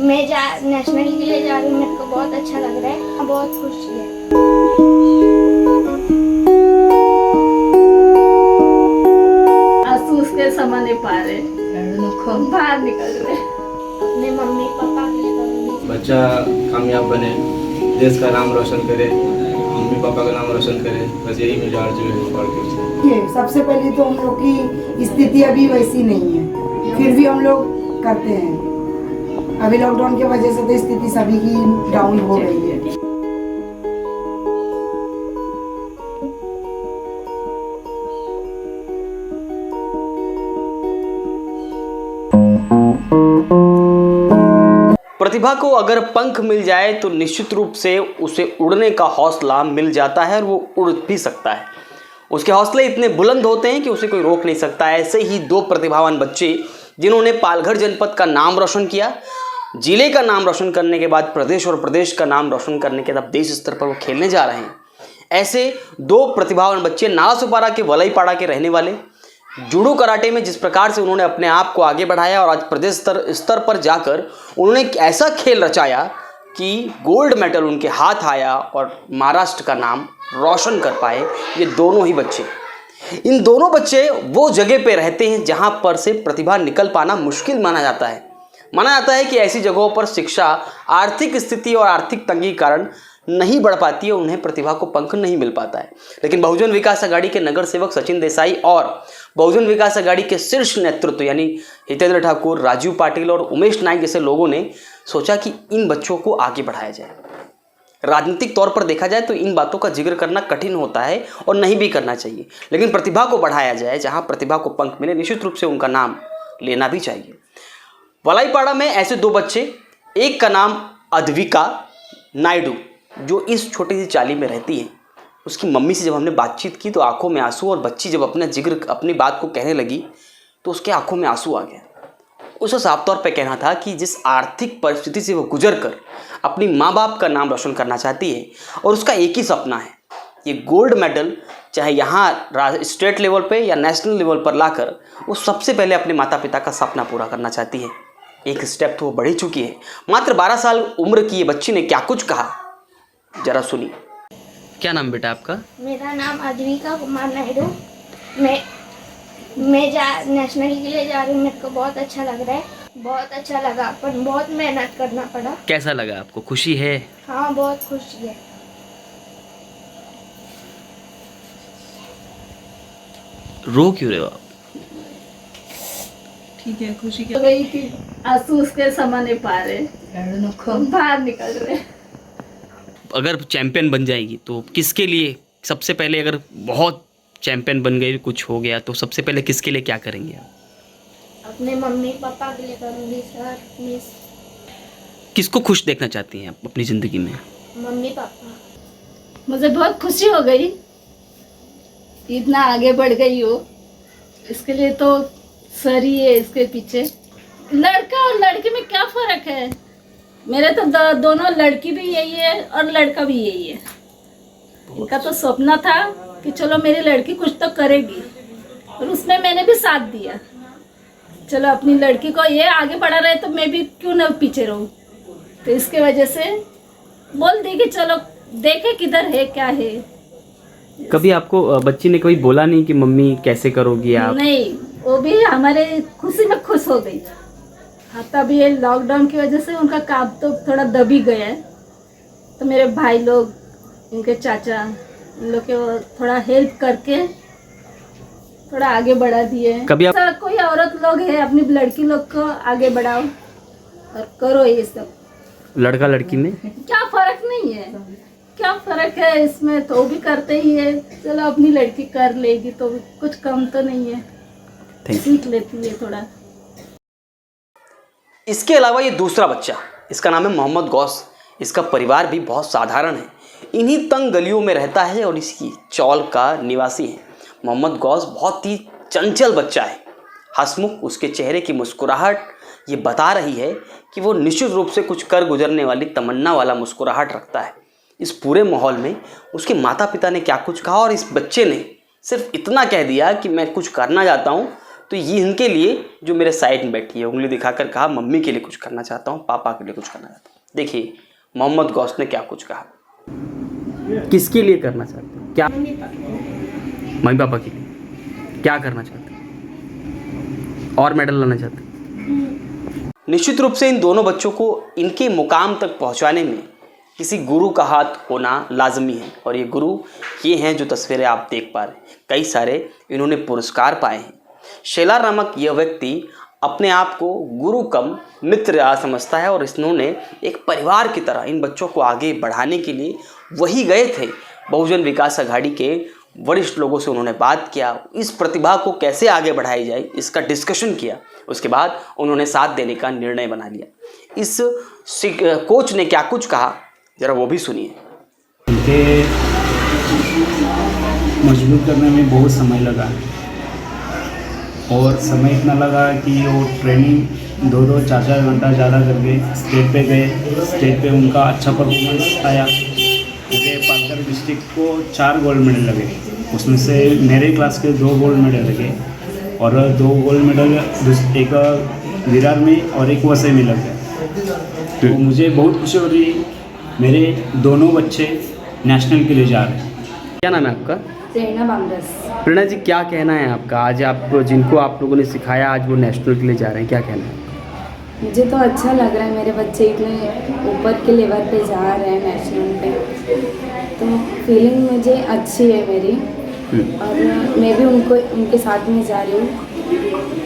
मैं नेशनल के लिए जा रही हूँ, मेरे को बहुत अच्छा लग रहा है, मैं बहुत खुशी है। आंसू उसके समझ नहीं पा रहे, बाहर निकल रहे। अपने मम्मी पापा के लिए करूँगी। बच्चा कामयाब बने, देश का नाम रोशन करे, मम्मी पापा का नाम रोशन करे, बस यही मेरी आरज़ू है और कुछ। सबसे पहले तो हम लोग की स्थिति अभी वैसी नहीं है, फिर भी हम लोग करते हैं। अभी लॉकडाउन की वजह से तो स्थिति सभी की डाउन हो रही है। प्रतिभा को अगर पंख मिल जाए तो निश्चित रूप से उसे उड़ने का हौसला मिल जाता है और वो उड़ भी सकता है। उसके हौसले इतने बुलंद होते हैं कि उसे कोई रोक नहीं सकता। ऐसे ही दो प्रतिभावान बच्चे जिन्होंने पालघर जनपद का नाम रोशन किया, जिले का नाम रोशन करने के बाद प्रदेश और प्रदेश का नाम रोशन करने के बाद देश स्तर पर वो खेलने जा रहे हैं। ऐसे दो प्रतिभावान बच्चे नालासोपारा के वलईपाड़ा के रहने वाले, जूडो कराटे में जिस प्रकार से उन्होंने अपने आप को आगे बढ़ाया और आज प्रदेश स्तर पर जाकर उन्होंने एक ऐसा खेल रचाया कि गोल्ड मेडल उनके हाथ आया और महाराष्ट्र का नाम रोशन कर पाए। ये दोनों ही बच्चे, इन दोनों बच्चे वो जगह पे रहते हैं जहां पर से प्रतिभा निकल पाना मुश्किल माना जाता है। माना जाता है कि ऐसी जगहों पर शिक्षा, आर्थिक स्थिति और आर्थिक तंगी के कारण नहीं बढ़ पाती है, उन्हें प्रतिभा को पंख नहीं मिल पाता है। लेकिन बहुजन विकास अघाड़ी के नगर सेवक सचिन देसाई और बहुजन विकास अघाड़ी के शीर्ष नेतृत्व यानी हितेंद्र ठाकुर, राजीव पाटिल और उमेश नाइक जैसे लोगों ने सोचा कि इन बच्चों को आगे बढ़ाया जाए। राजनीतिक तौर पर देखा जाए तो इन बातों का जिक्र करना कठिन होता है और नहीं भी करना चाहिए, लेकिन प्रतिभा को बढ़ाया जाए, जहां प्रतिभा को पंख मिले, निश्चित रूप से उनका नाम लेना भी चाहिए। वलईपाड़ा में ऐसे दो बच्चे, एक का नाम अद्विका नायडू, जो इस छोटी सी चाली में रहती है। उसकी मम्मी से जब हमने बातचीत की तो आंखों में आंसू, और बच्ची जब अपनी बात को कहने लगी तो उसके आंखों में आंसू आ गए। उसे साफ तौर पे कहना था कि जिस आर्थिक परिस्थिति से वो गुजर कर अपनी माँ बाप का नाम रोशन करना चाहती है और उसका एक ही सपना है, ये गोल्ड मेडल चाहे यहाँ स्टेट लेवल पे या नेशनल लेवल पर लाकर वो सबसे पहले अपने माता पिता का सपना पूरा करना चाहती है। एक स्टेप तो वो बढ़ ही चुकी है। मात्र 12 साल उम्र की ये बच्ची ने क्या कुछ कहा, जरा सुनिए। क्या नाम बेटा आपका? मेरा नाम अद्विका कुमार नायडू। मैं नेशनल के लिए जा रही हूँ, मेरे को बहुत अच्छा लग रहा है, बहुत अच्छा लगा, पर बहुत मेहनत करना पड़ा। कैसा लगा आपको? खुशी है? हाँ, बहुत खुशी है। रो क्यों रहे हो आप? ठीक है, खुशी हो गई कि आंसू उसके समझ नहीं पा रहे, बाहर निकल रहे। अगर चैंपियन बन जाएगी तो किसके लिए सबसे पहले, अगर बहुत चैंपियन बन गई, कुछ हो गया तो सबसे पहले किसके लिए क्या करेंगे आप? अपने मम्मी पापा के लिए करूँगी सर, मिस। किसको खुश देखना चाहती हैं आप अपनी ज़िंदगी में? Mummy papa. मुझे बहुत खुशी हो गई, इतना आगे बढ़ गई हो, इसके लिए तो सर ही है इसके पीछे। लड़का और लड़की में क्या फ़र्क है? मेरे तो दोनों, लड़की भी यही है और लड़का भी यही है। इनका तो सपना था कि चलो मेरी लड़की कुछ तो करेगी, और उसमें मैंने भी साथ दिया। चलो अपनी लड़की को ये आगे बढ़ा रहे तो मैं भी क्यों ना पीछे रहूं। तो इसके वजह से बोल दी कि चलो देखे किधर है क्या है। कभी आपको बच्ची ने कभी बोला नहीं कि मम्मी कैसे करोगी आप? नहीं, वो भी हमारे खुशी में खुश हो गई। हाँ, तब ये लॉकडाउन की वजह से उनका काम तो थोड़ा दब ही गया है, तो मेरे भाई लोग, इनके चाचा, इन लोग के वो थोड़ा हेल्प करके थोड़ा आगे बढ़ा दिए। कभी आप कोई औरत लोग है अपनी लड़की लोग को आगे बढ़ाओ और करो ये सब। लड़का लड़की में क्या फर्क नहीं है, क्या फर्क है इसमें, तो वो भी करते ही है। चलो अपनी लड़की कर लेगी तो कुछ कम तो नहीं है, सीख लेती है थोड़ा। इसके अलावा ये दूसरा बच्चा, इसका नाम है मोहम्मद गौस। इसका परिवार भी बहुत साधारण है, इन्हीं तंग गलियों में रहता है और इसकी चौल का निवासी है। मोहम्मद गौस बहुत ही चंचल बच्चा है, हंसमुख। उसके चेहरे की मुस्कुराहट ये बता रही है कि वो निश्चित रूप से कुछ कर गुजरने वाली तमन्ना वाला मुस्कुराहट रखता है। इस पूरे माहौल में उसके माता पिता ने क्या कुछ कहा और इस बच्चे ने सिर्फ इतना कह दिया कि मैं कुछ करना चाहता हूँ तो ये इनके लिए जो मेरे साइड में बैठी है उंगली दिखाकर कहा मम्मी के लिए कुछ करना चाहता हूँ, पापा के लिए कुछ करना चाहता हूँ। देखिए मोहम्मद गौस ने क्या कुछ कहा, किसके लिए करना चाहते हैं, क्या मम्मी पापा के लिए क्या करना चाहते हैं और मेडल लाना चाहते हैं। निश्चित रूप से इन दोनों बच्चों को इनके मुकाम तक पहुंचाने में किसी गुरु का हाथ होना लाजमी है और ये गुरु ये हैं जो तस्वीरें आप देख पा रहे हैं। कई सारे इन्होंने पुरस्कार पाए हैं। शैला नामक यह व्यक्ति अपने आप को गुरु कम मित्र समझता है और इन्होंने एक परिवार की तरह इन बच्चों को आगे बढ़ाने के लिए वही गए थे। बहुजन विकास अघाड़ी के वरिष्ठ लोगों से उन्होंने बात किया, इस प्रतिभा को कैसे आगे बढ़ाई जाए इसका डिस्कशन किया। उसके बाद उन्होंने साथ देने का निर्णय बना लिया। इस कोच ने क्या कुछ कहा जरा वो भी सुनिए। उनके मजबूत करने में बहुत समय लगा और समय इतना लगा कि वो ट्रेनिंग 2-2, 4-4 घंटा ज़्यादा करके स्टेज पे गए। स्टेज पे उनका अच्छा परफॉर्मेंस आया। पूरे पालघर डिस्ट्रिक्ट को 4 गोल्ड मेडल लगे, उसमें से मेरे क्लास के 2 गोल्ड मेडल लगे और 2 गोल्ड मेडल एक विरार में और एक वसई में लग गया। तो मुझे बहुत खुशी हो रही है। मेरे दोनों बच्चे नेशनल के लिए जा रहे हैं। क्या नाम है आपका? प्रेरणा बांग्लास। प्रेरणा जी, क्या कहना है आपका? आज आप जिनको आप लोगों ने सिखाया आज वो नेशनल के लिए जा रहे हैं, क्या कहना है? मुझे तो अच्छा लग रहा है, मेरे बच्चे इतने ऊपर के लेवल पे जा रहे हैं नेशनल पे, तो फीलिंग मुझे अच्छी है मेरी। और मैं भी उनके साथ में जा रही हूँ,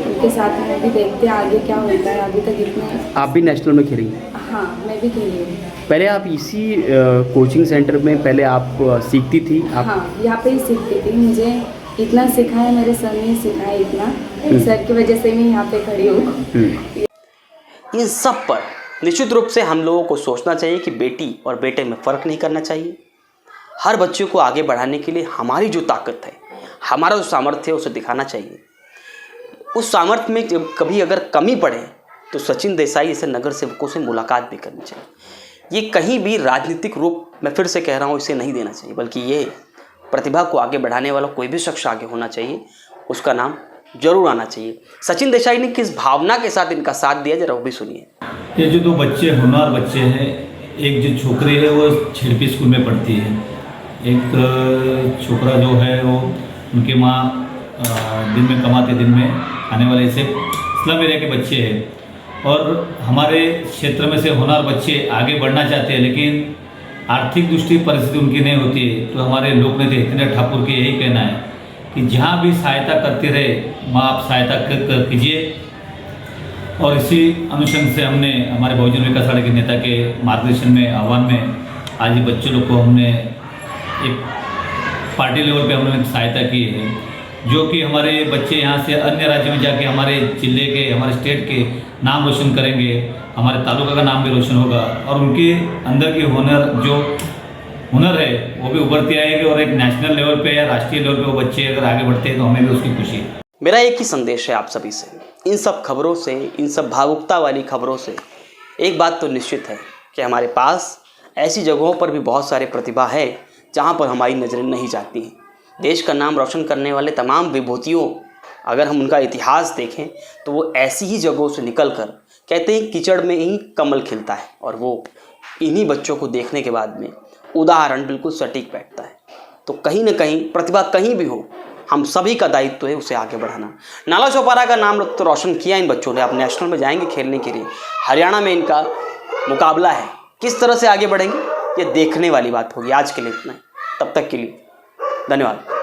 उनके साथ में भी देखते हैं आगे क्या होता है। अभी तक इतने आप भी नेशनल में खेलेंगे? हाँ, मैं भी खेली हूँ। पहले आप इसी कोचिंग सेंटर में पहले आप सीखती थी? आप हाँ, यहाँ पे ही सीखती थी। मुझे इतना सिखाया, मेरे सर ने सिखाया इतना, सर की वजह से मैं यहाँ पे खड़ी हूँ। इन सब पर निश्चित रूप से हम लोगों को सोचना चाहिए कि बेटी और बेटे में फ़र्क नहीं करना चाहिए। हर बच्चे को आगे बढ़ाने के लिए हमारी जो ताकत है, हमारा जो सामर्थ्य है उसे दिखाना चाहिए। उस सामर्थ्य में जब कभी अगर कमी पड़े तो सचिन देसाई जैसे नगर सेवकों से मुलाकात भी करनी चाहिए। ये कहीं भी राजनीतिक रूप, मैं फिर से कह रहा हूँ, इसे नहीं देना चाहिए, बल्कि ये प्रतिभा को आगे बढ़ाने वाला कोई भी शख्स आगे होना चाहिए, उसका नाम जरूर आना चाहिए। सचिन देसाई ने किस भावना के साथ इनका साथ दिया जरा वो भी सुनिए। ये जो 2 बच्चे होनहार बच्चे हैं, एक जो छोकरी है वो छिड़पी स्कूल में पढ़ती है, एक छोकरा जो है वो उनकी माँ दिन में कमाते दिन में आने वाले से स्लम एरिया के बच्चे हैं। और हमारे क्षेत्र में से होनहार बच्चे आगे बढ़ना चाहते हैं, लेकिन आर्थिक दृष्टि परिस्थिति उनकी नहीं होती है। तो हमारे लोकनेता हितेंद्र ठाकुर के यही कहना है कि जहाँ भी सहायता करते रहे माँ आप सहायता कीजिए। और इसी अनुषंग से हमने हमारे बहुजन विकास अघाड़ी के नेता के मार्गदर्शन में आह्वान में आज बच्चे लोग को हमने एक पार्टी लेवल पे हमने सहायता की है, जो कि हमारे बच्चे यहाँ से अन्य राज्य में जाके हमारे जिले के, हमारे स्टेट के नाम रोशन करेंगे, हमारे तालुका का नाम भी रोशन होगा और उनके अंदर की हुनर है वो भी उभरती आएगी और एक नेशनल लेवल पे या राष्ट्रीय लेवल पे वो बच्चे अगर आगे बढ़ते हैं तो हमें भी उसकी खुशी है। मेरा एक ही संदेश है आप सभी से, इन सब खबरों से, इन सब भावुकता वाली खबरों से एक बात तो निश्चित है कि हमारे पास ऐसी जगहों पर भी बहुत सारी प्रतिभा है जहाँ पर हमारी नज़रें नहीं जाती हैं। देश का नाम रोशन करने वाले तमाम विभूतियों, अगर हम उनका इतिहास देखें तो वो ऐसी ही जगहों से निकल कर, कहते हैं कीचड़ में ही कमल खिलता है, और वो इन्हीं बच्चों को देखने के बाद में उदाहरण बिल्कुल सटीक बैठता है। तो कहीं ना कहीं प्रतिभा कहीं भी हो, हम सभी का दायित्व है उसे आगे बढ़ाना। नाला चौपारा का नाम तो रोशन किया इन बच्चों ने, अब नेशनल में जाएंगे खेलने के लिए, हरियाणा में इनका मुकाबला है, किस तरह से आगे बढ़ेंगे ये देखने वाली बात होगी। आज के लिए इतना ही, तब तक के लिए धन्यवाद।